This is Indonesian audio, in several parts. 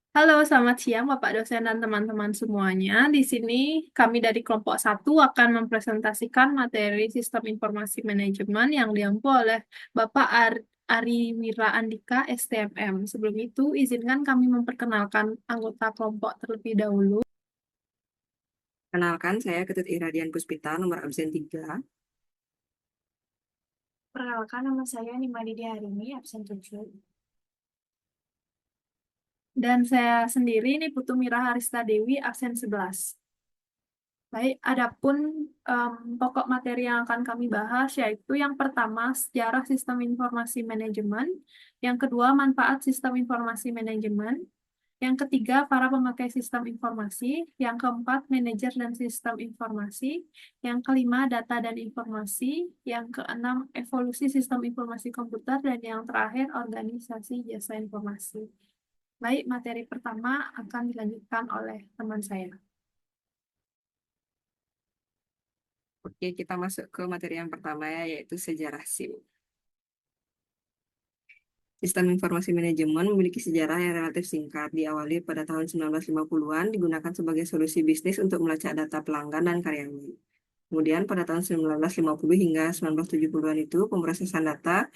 Halo, selamat siang Bapak dosen dan teman-teman semuanya. Di sini kami dari kelompok satu akan mempresentasikan materi Sistem Informasi Manajemen yang diampu oleh Bapak Ari Wira Andika, STMM. Sebelum itu, izinkan kami memperkenalkan anggota kelompok terlebih dahulu. Kenalkan, saya Ketut Iradian Puspita, nomor absen 3. Perkenalkan, nama saya Nima Didi Harini, absen 7. Dan saya sendiri ini Putu Mira Harista Dewi, absen 11. Baik, adapun pokok materi yang akan kami bahas yaitu yang pertama sejarah sistem informasi manajemen, yang kedua manfaat sistem informasi manajemen, yang ketiga para pemakai sistem informasi, yang keempat manajer dan sistem informasi, yang kelima data dan informasi, yang keenam evolusi sistem informasi komputer, dan yang terakhir organisasi jasa informasi. Baik, materi pertama akan dilanjutkan oleh teman saya. Oke, kita masuk ke materi yang pertama ya, yaitu sejarah SIM. Sistem informasi manajemen memiliki sejarah yang relatif singkat, diawali pada tahun 1950-an, digunakan sebagai solusi bisnis untuk melacak data pelanggan dan karyawan. Kemudian pada tahun 1950 hingga 1970-an itu, pemrosesan data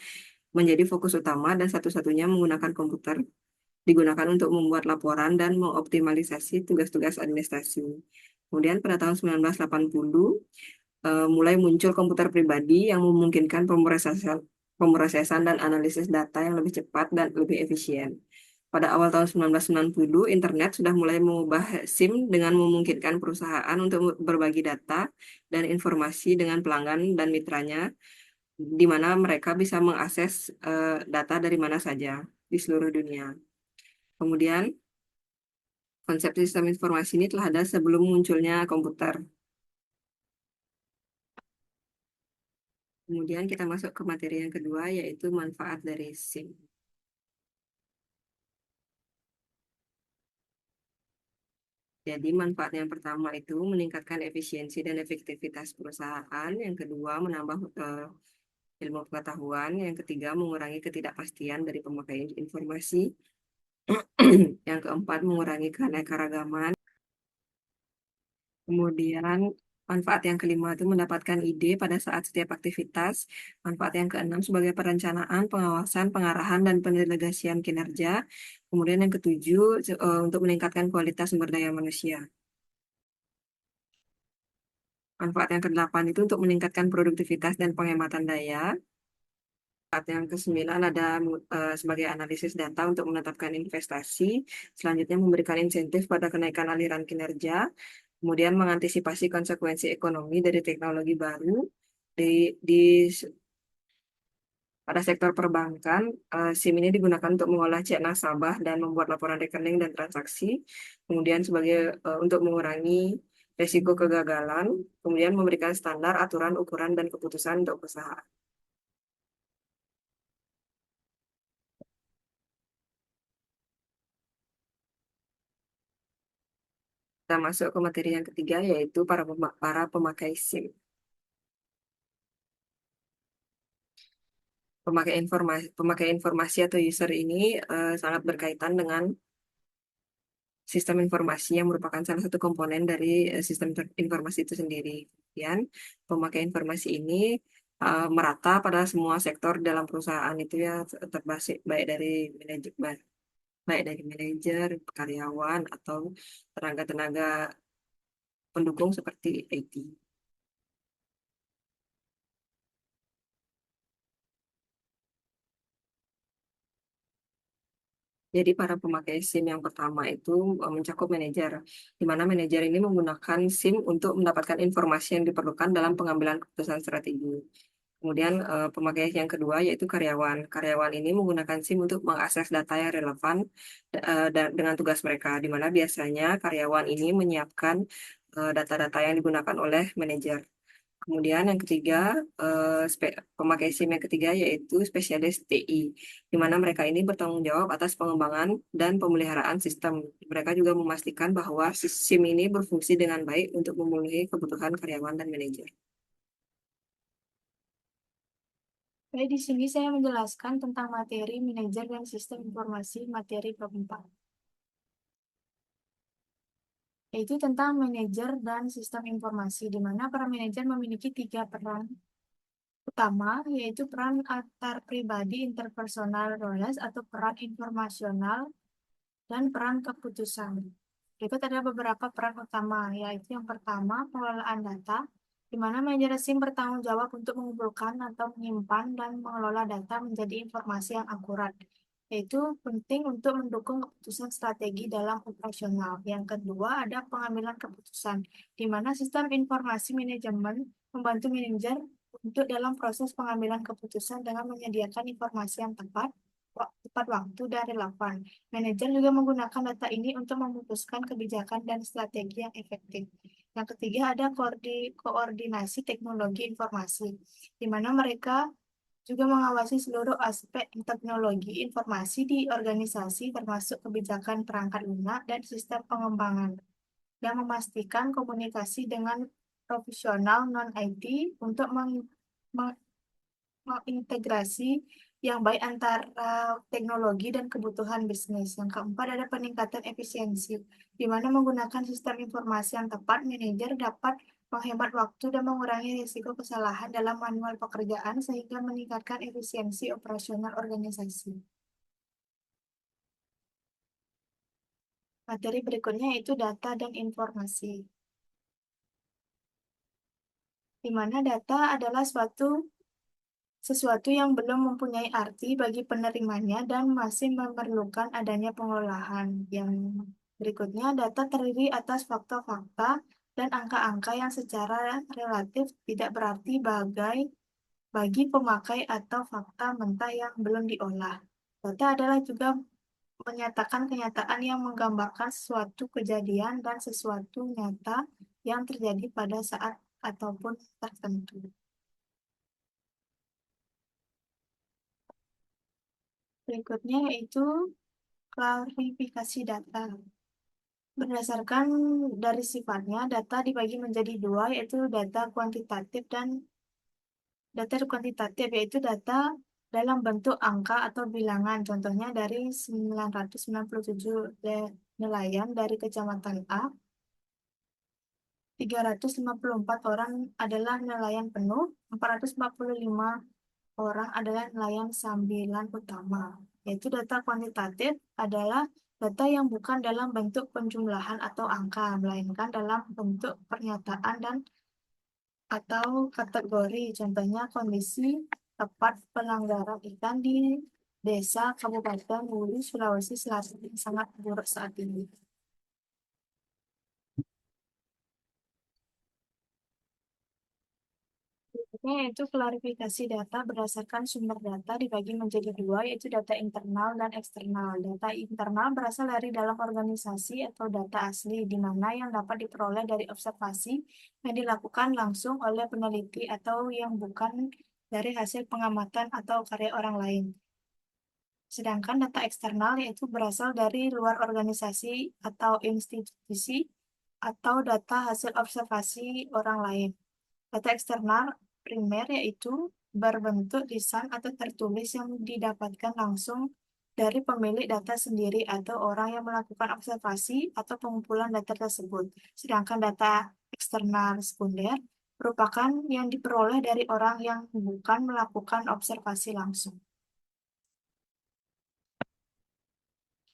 menjadi fokus utama dan satu-satunya menggunakan komputer digunakan untuk membuat laporan dan mengoptimalisasi tugas-tugas administrasi. Kemudian pada tahun 1980, mulai muncul komputer pribadi yang memungkinkan pemrosesan dan analisis data yang lebih cepat dan lebih efisien. Pada awal tahun 1990, internet sudah mulai mengubah SIM dengan memungkinkan perusahaan untuk berbagi data dan informasi dengan pelanggan dan mitranya, di mana mereka bisa mengakses data dari mana saja di seluruh dunia. Kemudian, konsep sistem informasi ini telah ada sebelum munculnya komputer. Kemudian kita masuk ke materi yang kedua, yaitu manfaat dari SIM. Jadi manfaat yang pertama itu meningkatkan efisiensi dan efektivitas perusahaan. Yang kedua menambah ilmu pengetahuan. Yang ketiga mengurangi ketidakpastian dari pemakaian informasi. Yang keempat mengurangi keanekaragaman. Kemudian manfaat yang kelima itu mendapatkan ide pada saat setiap aktivitas. Manfaat yang keenam sebagai perencanaan, pengawasan, pengarahan, dan pendelegasian kinerja. Kemudian yang ketujuh untuk meningkatkan kualitas sumber daya manusia. Manfaat yang kedelapan itu untuk meningkatkan produktivitas dan penghematan daya. Manfaat yang kesembilan ada sebagai analisis data untuk menetapkan investasi. Selanjutnya memberikan insentif pada kenaikan aliran kinerja. Kemudian mengantisipasi konsekuensi ekonomi dari teknologi baru. Di pada sektor perbankan, SIM ini digunakan untuk mengolah cek nasabah dan membuat laporan rekening dan transaksi. Kemudian untuk mengurangi risiko kegagalan, kemudian memberikan standar, aturan, ukuran, dan keputusan untuk usaha. Kita masuk ke materi yang ketiga, yaitu para pemakai SIM. Pemakai informasi atau user ini sangat berkaitan dengan sistem informasi yang merupakan salah satu komponen dari sistem informasi itu sendiri. Kemudian, pemakai informasi ini merata pada semua sektor dalam perusahaan itu ya, terbaik baik dari manajer, karyawan, atau tenaga-tenaga pendukung seperti IT. Jadi para pemakai SIM yang pertama itu mencakup manajer, di mana manajer ini menggunakan SIM untuk mendapatkan informasi yang diperlukan dalam pengambilan keputusan strategi. Kemudian pemakai yang kedua yaitu karyawan. Karyawan ini menggunakan SIM untuk mengakses data yang relevan dengan tugas mereka, di mana biasanya karyawan ini menyiapkan data-data yang digunakan oleh manajer. Kemudian yang ketiga, pemakai SIM yang ketiga yaitu spesialis TI, di mana mereka ini bertanggung jawab atas pengembangan dan pemeliharaan sistem. Mereka juga memastikan bahwa SIM ini berfungsi dengan baik untuk memenuhi kebutuhan karyawan dan manajer. Baik, di sini saya menjelaskan tentang materi manajer dan sistem informasi materi bab 4, yaitu tentang manajer dan sistem informasi, di mana para manajer memiliki tiga peran utama, yaitu peran antar pribadi interpersonal roles atau peran informasional dan peran keputusan. Berikut ada beberapa peran utama, yaitu yang pertama, pengelolaan data, di mana manajer SIM bertanggung jawab untuk mengumpulkan atau menyimpan dan mengelola data menjadi informasi yang akurat, yaitu penting untuk mendukung keputusan strategi dalam operasional. Yang kedua, ada pengambilan keputusan, di mana sistem informasi manajemen membantu manajer untuk dalam proses pengambilan keputusan dengan menyediakan informasi yang tepat waktu dan relevan. Manajer juga menggunakan data ini untuk memutuskan kebijakan dan strategi yang efektif. Yang ketiga ada koordinasi teknologi informasi, di mana mereka juga mengawasi seluruh aspek teknologi informasi di organisasi, termasuk kebijakan perangkat lunak dan sistem pengembangan, dan memastikan komunikasi dengan profesional non-IT untuk mengintegrasi yang baik antara teknologi dan kebutuhan bisnis. Yang keempat ada peningkatan efisiensi, di mana menggunakan sistem informasi yang tepat, manajer dapat menghemat waktu dan mengurangi risiko kesalahan dalam manual pekerjaan sehingga meningkatkan efisiensi operasional organisasi. Materi berikutnya yaitu data dan informasi, di mana data adalah sesuatu yang belum mempunyai arti bagi penerimanya dan masih memerlukan adanya pengolahan. Yang berikutnya, data terdiri atas fakta-fakta dan angka-angka yang secara relatif tidak berarti bagi pemakai atau fakta mentah yang belum diolah. Data adalah juga menyatakan kenyataan yang menggambarkan sesuatu kejadian dan sesuatu nyata yang terjadi pada saat ataupun tertentu. Berikutnya yaitu klarifikasi data. Berdasarkan dari sifatnya, data dibagi menjadi dua, yaitu data kuantitatif, yaitu data dalam bentuk angka atau bilangan. Contohnya dari 997 nelayan dari Kecamatan A, 354 orang adalah nelayan penuh, 445 orang adalah nelayan sambilan utama. Yaitu data kuantitatif adalah data yang bukan dalam bentuk penjumlahan atau angka, melainkan dalam bentuk pernyataan dan atau kategori. Contohnya kondisi tepat pelanggaran ikan di desa Kabupaten Hulu, Sulawesi Selatan yang sangat buruk saat ini. Berikutnya yaitu klarifikasi data berdasarkan sumber data dibagi menjadi dua, yaitu data internal dan eksternal. Data internal berasal dari dalam organisasi atau data asli, di mana yang dapat diperoleh dari observasi yang dilakukan langsung oleh peneliti atau yang bukan dari hasil pengamatan atau karya orang lain. Sedangkan data eksternal yaitu berasal dari luar organisasi atau institusi atau data hasil observasi orang lain. Data eksternal primer yaitu berbentuk lisan atau tertulis yang didapatkan langsung dari pemilik data sendiri atau orang yang melakukan observasi atau pengumpulan data tersebut. Sedangkan data eksternal sekunder merupakan yang diperoleh dari orang yang bukan melakukan observasi langsung.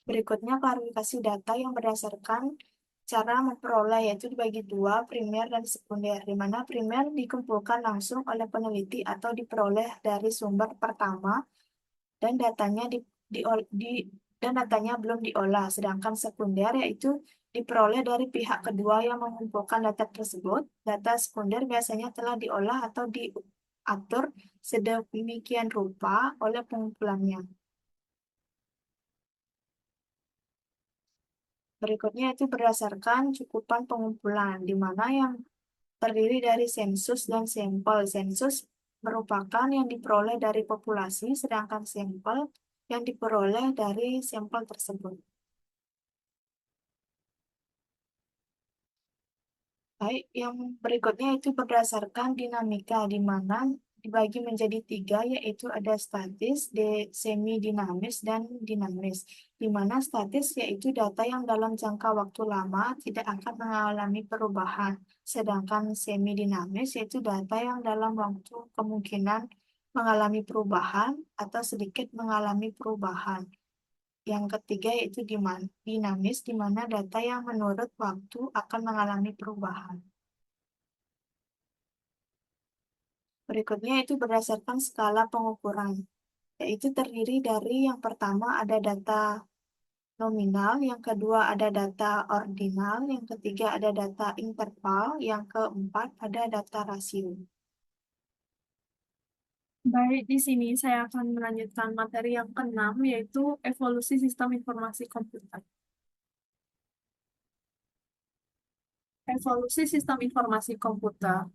Berikutnya klarifikasi data yang berdasarkan cara memperoleh, yaitu dibagi dua, primer dan sekunder, di mana primer dikumpulkan langsung oleh peneliti atau diperoleh dari sumber pertama dan datanya belum diolah, sedangkan sekunder yaitu diperoleh dari pihak kedua yang mengumpulkan data tersebut. Data sekunder biasanya telah diolah atau diatur sedemikian rupa oleh pengumpulannya. Berikutnya itu berdasarkan cakupan pengumpulan, di mana yang terdiri dari sensus dan sampel. Sensus merupakan yang diperoleh dari populasi, sedangkan sampel yang diperoleh dari sampel tersebut. Baik, yang berikutnya itu berdasarkan dinamika, di mana dibagi menjadi tiga, yaitu ada statis, semi dinamis, dan dinamis. Di mana statis yaitu data yang dalam jangka waktu lama tidak akan mengalami perubahan, sedangkan semi dinamis yaitu data yang dalam waktu kemungkinan mengalami perubahan atau sedikit mengalami perubahan. Yang ketiga yaitu dinamis, di mana data yang menurut waktu akan mengalami perubahan. Berikutnya itu berdasarkan skala pengukuran, yaitu terdiri dari yang pertama ada data nominal, yang kedua ada data ordinal, yang ketiga ada data interval, yang keempat ada data rasio. Baik, di sini saya akan melanjutkan materi yang keenam, yaitu evolusi sistem informasi komputer. Evolusi sistem informasi komputer.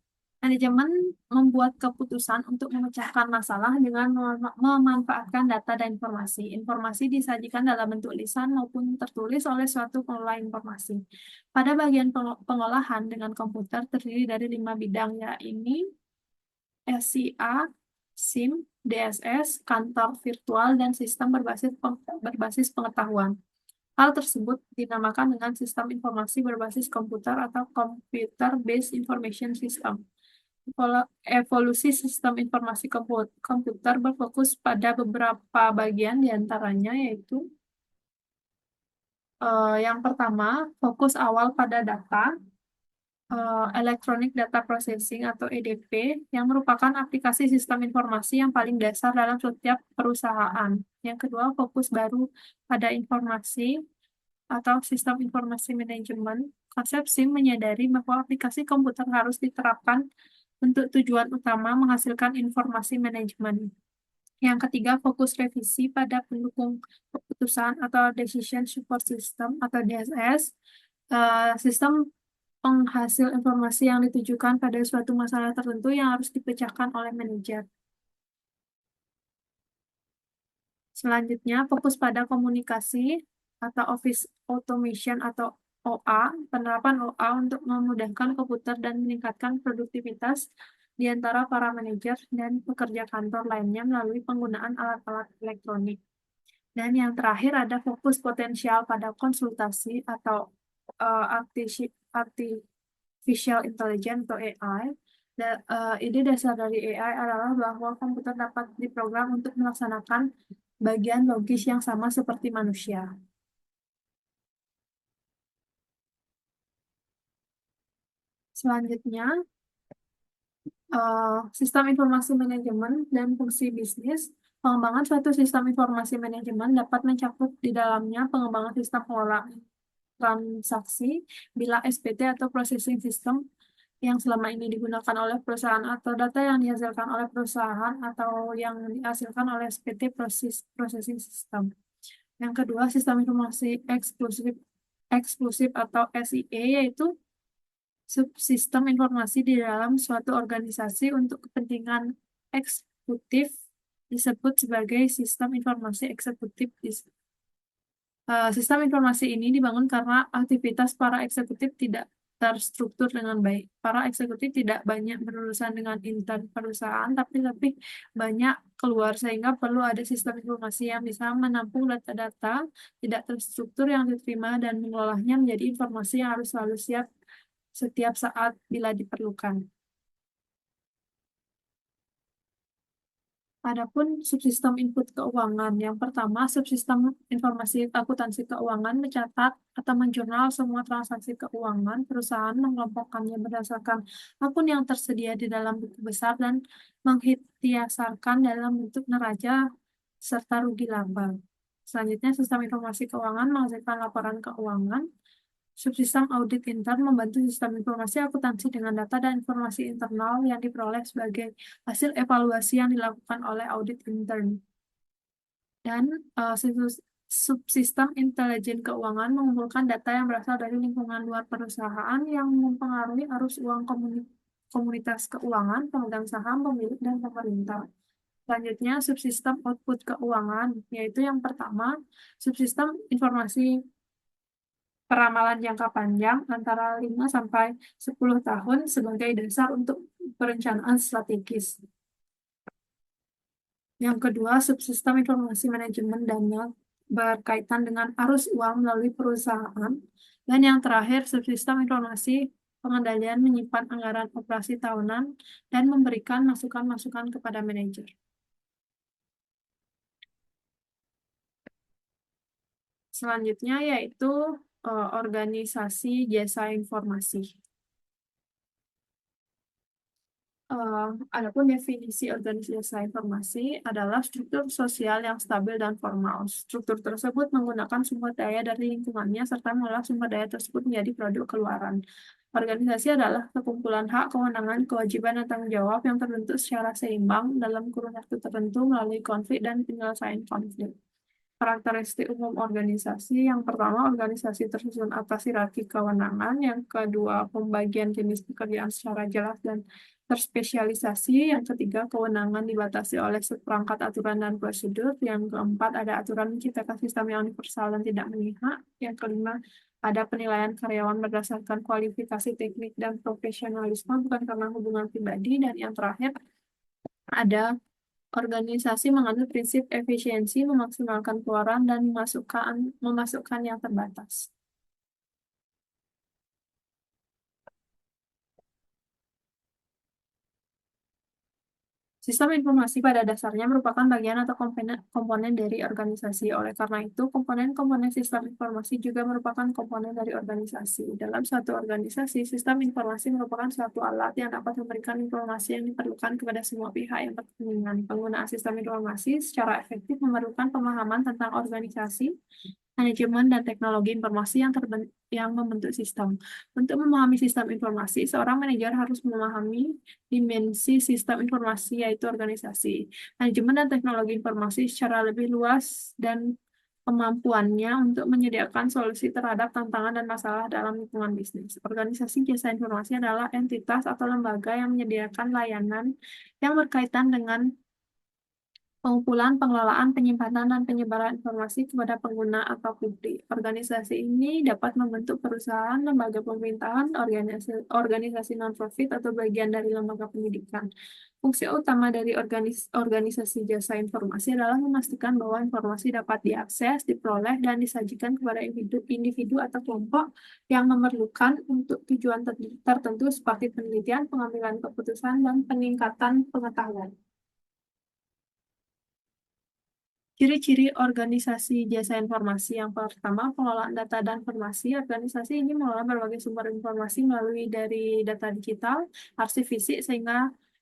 Manajemen membuat keputusan untuk memecahkan masalah dengan memanfaatkan data dan informasi. Informasi disajikan dalam bentuk lisan maupun tertulis oleh suatu pengelola informasi. Pada bagian pengolahan dengan komputer terdiri dari 5 bidang, yaitu SCA, SIM, DSS, kantor virtual, dan sistem berbasis pengetahuan. Hal tersebut dinamakan dengan sistem informasi berbasis komputer atau Computer Based Information System. Evolusi sistem informasi komputer berfokus pada beberapa bagian diantaranya, yaitu yang pertama, fokus awal pada data, Electronic Data Processing atau EDP, yang merupakan aplikasi sistem informasi yang paling dasar dalam setiap perusahaan. Yang kedua, fokus baru pada informasi atau sistem informasi manajemen. Konsep SIM menyadari bahwa aplikasi komputer harus diterapkan untuk tujuan utama menghasilkan informasi manajemen. Yang ketiga, fokus revisi pada pendukung keputusan atau Decision Support System atau DSS. Sistem penghasil informasi yang ditujukan pada suatu masalah tertentu yang harus dipecahkan oleh manajer. Selanjutnya, fokus pada komunikasi atau Office Automation atau OA, penerapan OA untuk memudahkan komputer dan meningkatkan produktivitas di antara para manajer dan pekerja kantor lainnya melalui penggunaan alat-alat elektronik. Dan yang terakhir ada fokus potensial pada konsultasi atau artificial intelligence atau AI. Ide dasar dari AI adalah bahwa komputer dapat diprogram untuk melaksanakan bagian logis yang sama seperti manusia. Selanjutnya, sistem informasi manajemen dan fungsi bisnis. Pengembangan suatu sistem informasi manajemen dapat mencakup di dalamnya pengembangan sistem pengelolaan transaksi, bila SPT atau processing system yang selama ini digunakan oleh perusahaan atau data yang dihasilkan oleh perusahaan atau yang dihasilkan oleh SPT processing system. Yang kedua, sistem informasi eksklusif atau SIE, yaitu subsistem informasi di dalam suatu organisasi untuk kepentingan eksekutif disebut sebagai sistem informasi eksekutif. Sistem informasi ini dibangun karena aktivitas para eksekutif tidak terstruktur dengan baik. Para eksekutif tidak banyak berurusan dengan intern perusahaan, tapi lebih banyak keluar, sehingga perlu ada sistem informasi yang bisa menampung data-data tidak terstruktur yang diterima dan mengolahnya menjadi informasi yang harus selalu siap setiap saat bila diperlukan. Adapun subsistem input keuangan, yang pertama, subsistem informasi akuntansi keuangan mencatat atau menjurnal semua transaksi keuangan. Perusahaan mengelompokkannya berdasarkan akun yang tersedia di dalam buku besar dan menghitiasarkan dalam bentuk neraca serta rugi laba. Selanjutnya, sistem informasi keuangan menghasilkan laporan keuangan. Subsistem audit intern membantu sistem informasi akuntansi dengan data dan informasi internal yang diperoleh sebagai hasil evaluasi yang dilakukan oleh audit intern. Dan subsistem intelijen keuangan mengumpulkan data yang berasal dari lingkungan luar perusahaan yang mempengaruhi arus uang komunitas keuangan, pemegang saham, pemilik, dan pemerintah. Selanjutnya, subsistem output keuangan, yaitu yang pertama, subsistem informasi peramalan jangka panjang antara 5 sampai 10 tahun sebagai dasar untuk perencanaan strategis. Yang kedua, subsistem informasi manajemen dana berkaitan dengan arus uang melalui perusahaan. Dan yang terakhir, subsistem informasi pengendalian menyimpan anggaran operasi tahunan dan memberikan masukan-masukan kepada manajer. Selanjutnya yaitu organisasi jasa informasi. Adapun definisi organisasi jasa informasi adalah struktur sosial yang stabil dan formal. Struktur tersebut menggunakan sumber daya dari lingkungannya serta mengolah sumber daya tersebut menjadi produk keluaran. Organisasi adalah sekumpulan hak, kewenangan, kewajiban, dan tanggung jawab yang terbentuk secara seimbang dalam kurun waktu tertentu melalui konflik dan penyelesaian konflik. Karakteristik umum organisasi, yang pertama, organisasi tersusun atas hierarki kewenangan, yang kedua, pembagian jenis pekerjaan secara jelas dan terspesialisasi, yang ketiga, kewenangan dibatasi oleh seperangkat aturan dan prosedur, yang keempat, ada aturan menciptakan sistem yang universal dan tidak memihak, yang kelima, ada penilaian karyawan berdasarkan kualifikasi teknik dan profesionalisme bukan karena hubungan pribadi, dan yang terakhir, ada organisasi mengambil prinsip efisiensi, memaksimalkan keluaran, dan memasukkan yang terbatas. Sistem informasi pada dasarnya merupakan bagian atau komponen dari organisasi. Oleh karena itu, komponen-komponen sistem informasi juga merupakan komponen dari organisasi. Dalam suatu organisasi, sistem informasi merupakan suatu alat yang dapat memberikan informasi yang diperlukan kepada semua pihak yang berkepentingan. Penggunaan sistem informasi secara efektif memerlukan pemahaman tentang organisasi, manajemen, dan teknologi informasi yang membentuk sistem. Untuk memahami sistem informasi, seorang manajer harus memahami dimensi sistem informasi, yaitu organisasi, manajemen, dan teknologi informasi secara lebih luas, dan kemampuannya untuk menyediakan solusi terhadap tantangan dan masalah dalam lingkungan bisnis. Organisasi jasa informasi adalah entitas atau lembaga yang menyediakan layanan yang berkaitan dengan pengumpulan, pengelolaan, penyimpanan, dan penyebaran informasi kepada pengguna atau publik. Organisasi ini dapat membentuk perusahaan, lembaga pemerintahan, organisasi non-profit, atau bagian dari lembaga pendidikan. Fungsi utama dari organisasi jasa informasi adalah memastikan bahwa informasi dapat diakses, diperoleh, dan disajikan kepada individu atau kelompok yang memerlukan untuk tujuan tertentu seperti penelitian, pengambilan keputusan, dan peningkatan pengetahuan. Ciri-ciri organisasi jasa informasi, yang pertama, pengelolaan data dan informasi. Organisasi ini mengelola berbagai sumber informasi melalui dari data digital, arsip fisik,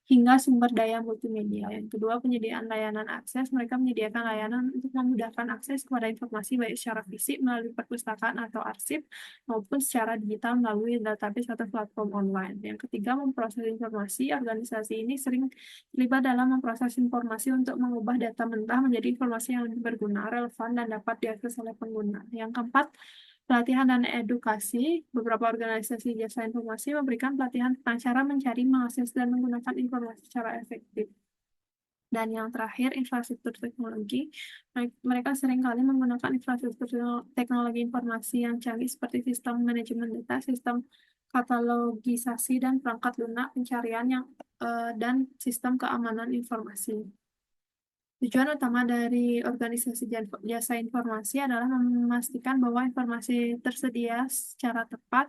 hingga sumber daya multimedia. Yang kedua, penyediaan layanan akses. Mereka menyediakan layanan untuk memudahkan akses kepada informasi baik secara fisik melalui perpustakaan atau arsip maupun secara digital melalui database atau platform online. Yang ketiga, memproses informasi. Organisasi ini sering terlibat dalam memproses informasi untuk mengubah data mentah menjadi informasi yang lebih berguna, relevan, dan dapat diakses oleh pengguna. Yang keempat, pelatihan dan edukasi. Beberapa organisasi jasa informasi memberikan pelatihan tentang cara mencari, mengakses, dan menggunakan informasi secara efektif. Dan yang terakhir, infrastruktur teknologi. Mereka seringkali menggunakan infrastruktur teknologi informasi yang canggih seperti sistem manajemen data, sistem katalogisasi, dan perangkat lunak pencarian dan sistem keamanan informasi. Tujuan utama dari organisasi jasa informasi adalah memastikan bahwa informasi tersedia secara tepat,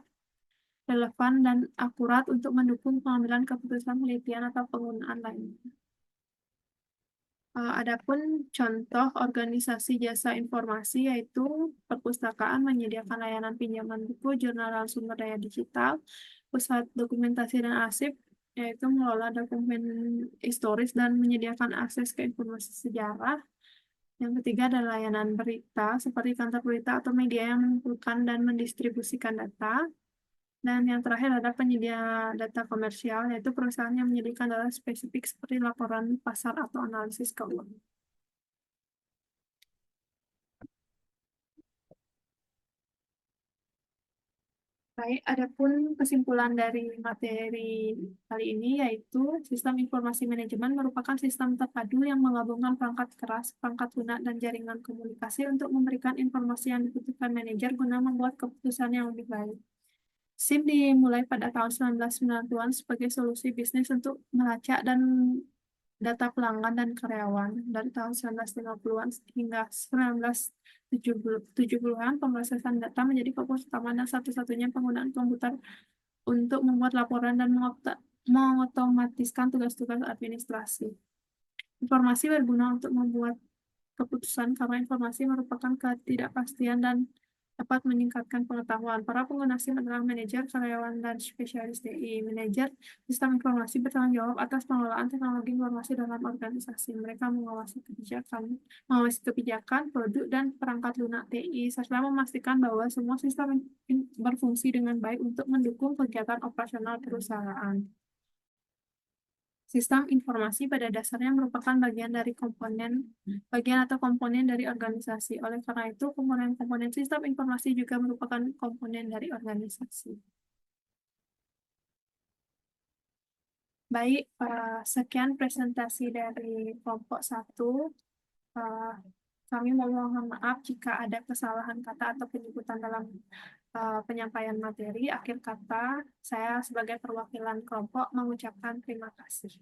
relevan, dan akurat untuk mendukung pengambilan keputusan penelitian atau penggunaan lainnya. Adapun contoh organisasi jasa informasi yaitu perpustakaan menyediakan layanan pinjaman buku, jurnal, dan sumber daya digital, pusat dokumentasi dan arsip yaitu mengelola dokumen historis dan menyediakan akses ke informasi sejarah. Yang ketiga adalah layanan berita seperti kantor berita atau media yang mengumpulkan dan mendistribusikan data. Dan yang terakhir ada penyedia data komersial, yaitu perusahaan yang menyediakan data spesifik seperti laporan pasar atau analisis keuangan. Baik, adapun kesimpulan dari materi kali ini yaitu sistem informasi manajemen merupakan sistem terpadu yang menggabungkan perangkat keras, perangkat lunak, dan jaringan komunikasi untuk memberikan informasi yang dibutuhkan manajer guna membuat keputusan yang lebih baik. SIM dimulai pada tahun 1990-an sebagai solusi bisnis untuk melacak dan data pelanggan dan karyawan dari tahun 1950-an hingga 1970-an, pemrosesan data menjadi fokus utama dan satu-satunya penggunaan komputer untuk membuat laporan dan mengotomatiskan tugas-tugas administrasi. Informasi berguna untuk membuat keputusan karena informasi merupakan ketidakpastian dan dapat meningkatkan pengetahuan. Para pengguna SIM adalah manajer, karyawan, dan spesialis TI. Manajer sistem informasi bertanggung jawab atas pengelolaan teknologi informasi dalam organisasi. Mereka mengawasi kebijakan, produk, dan perangkat lunak TI, serta memastikan bahwa semua sistem berfungsi dengan baik untuk mendukung kegiatan operasional perusahaan. Sistem informasi pada dasarnya merupakan bagian atau komponen dari organisasi. Oleh karena itu, komponen-komponen sistem informasi juga merupakan komponen dari organisasi. Baik, sekian presentasi dari kelompok 1. Eh, Kami mohon maaf jika ada kesalahan kata atau penyebutan dalam penyampaian materi. Akhir kata, saya sebagai perwakilan kelompok mengucapkan terima kasih.